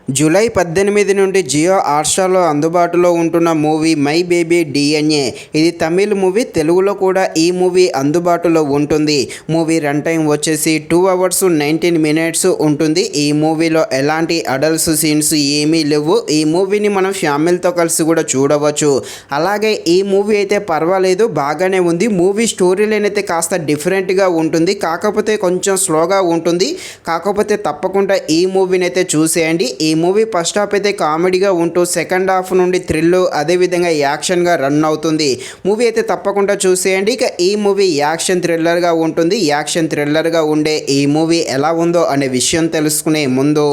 July 18 నుండి జియో హాట్‌స్టార్‌లో అందుబాటులో ఉంటున్న మూవీ మై బేబీ డీఎన్ఏ. ఇది తమిళ్ మూవీ. తెలుగులో కూడా ఈ మూవీ అందుబాటులో ఉంటుంది. మూవీ రన్ టైం వచ్చేసి 2 అవర్స్ 19 మినిట్స్ ఉంటుంది. ఈ మూవీలో ఎలాంటి అడల్ట్స్ సీన్స్ ఏమీ లేవు. ఈ మూవీని మనం ఫ్యామిలీతో కలిసి కూడా చూడవచ్చు. అలాగే ఈ మూవీ అయితే పర్వాలేదు, బాగానే ఉంది. మూవీ స్టోరీ లైన్ అయితే కాస్త డిఫరెంట్గా ఉంటుంది, కాకపోతే కొంచెం స్లోగా ఉంటుంది. కాకపోతే తప్పకుండా ఈ మూవీని అయితే చూసేయండి. ఈ మూవీ ఫస్ట్ హాఫ్ అయితే కామెడీగా ఉంటూ సెకండ్ హాఫ్ నుండి థ్రిల్ అదేవిధంగా యాక్షన్గా రన్ అవుతుంది. మూవీ అయితే తప్పకుండా చూసేయండి. ఇక ఈ మూవీ యాక్షన్ థ్రిల్లర్గా ఉంటుంది. యాక్షన్ థ్రిల్లర్గా ఉండే ఈ మూవీ ఎలా ఉందో అనే విషయం తెలుసుకునే ముందు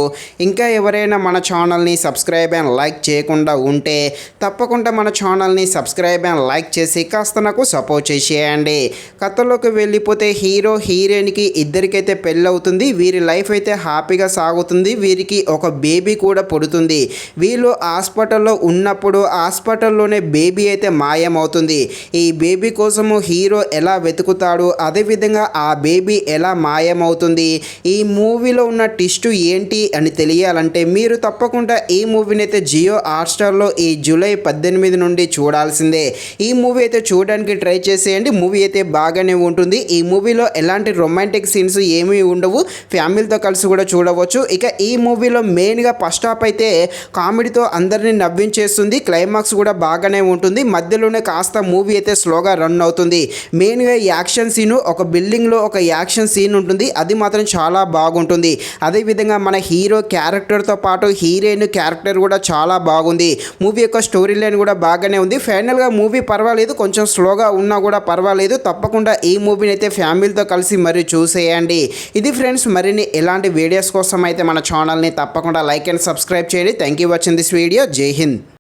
ఇంకా ఎవరైనా మన ఛానల్ని సబ్స్క్రైబ్ అండ్ లైక్ చేయకుండా ఉంటే తప్పకుండా మన ఛానల్ని సబ్స్క్రైబ్ అండ్ లైక్ చేసి కాస్త నాకు సపోర్ట్ చేసేయండి. కథలోకి వెళ్ళిపోతే హీరో హీరోయిన్కి ఇద్దరికైతే పెళ్ళి అవుతుంది. వీరి లైఫ్ అయితే హ్యాపీగా సాగుతుంది. వీరికి ఒక బేబీ కూడా పుడుతుంది. వీళ్ళు హాస్పిటల్లో ఉన్నప్పుడు హాస్పిటల్లోనే బేబీ అయితే మాయమవుతుంది. ఈ బేబీ కోసము హీరో ఎలా వెతుకుతాడు, అదేవిధంగా ఆ బేబీ ఎలా మాయమవుతుంది, ఈ మూవీలో ఉన్న ట్విస్ట్ ఏంటి అని తెలియాలంటే మీరు తప్పకుండా ఈ మూవీని అయితే జియో హాట్‌స్టార్‌లో ఈ జూలై 18 నుండి చూడాల్సిందే. ఈ మూవీ అయితే చూడడానికి ట్రై చేసేయండి. మూవీ అయితే బాగానే ఉంటుంది. ఈ మూవీలో ఎలాంటి రొమాంటిక్ సీన్స్ ఏమీ ఉండవు. ఫ్యామిలీతో కలిసి కూడా చూడవచ్చు. ఇక ఈ మూవీలో మెయిన్గా ఫస్ట్ హాఫ్ అయితే కామెడీతో అందరినీ నవ్వించేస్తుంది. క్లైమాక్స్ కూడా బాగానే ఉంటుంది. మధ్యలోనే కాస్త మూవీ అయితే స్లోగా రన్ అవుతుంది. మెయిన్గా యాక్షన్ సీను, ఒక బిల్డింగ్లో ఒక యాక్షన్ సీన్ ఉంటుంది. అది మాత్రం చాలా బాగుంటుంది. అదేవిధంగా మన హీరో క్యారెక్టర్తో పాటు హీరోయిన్ క్యారెక్టర్ కూడా చాలా బాగుంది. మూవీ యొక్క స్టోరీ లైన్ కూడా బాగానే ఉంది. ఫైనల్గా మూవీ పర్వాలేదు, కొంచెం స్లోగా ఉన్నా కూడా పర్వాలేదు. తప్పకుండా ఈ మూవీని అయితే ఫ్యామిలీతో కలిసి మరి చూసేయండి. ఇది ఫ్రెండ్స్, మరిన్ని ఎలాంటి వీడియోస్ కోసం అయితే మన ఛానల్ని తప్పకుండా లైక్ అండ్ సబ్స్క్రైబ్ చేయండి. Thank you watching this video. జై హింద్.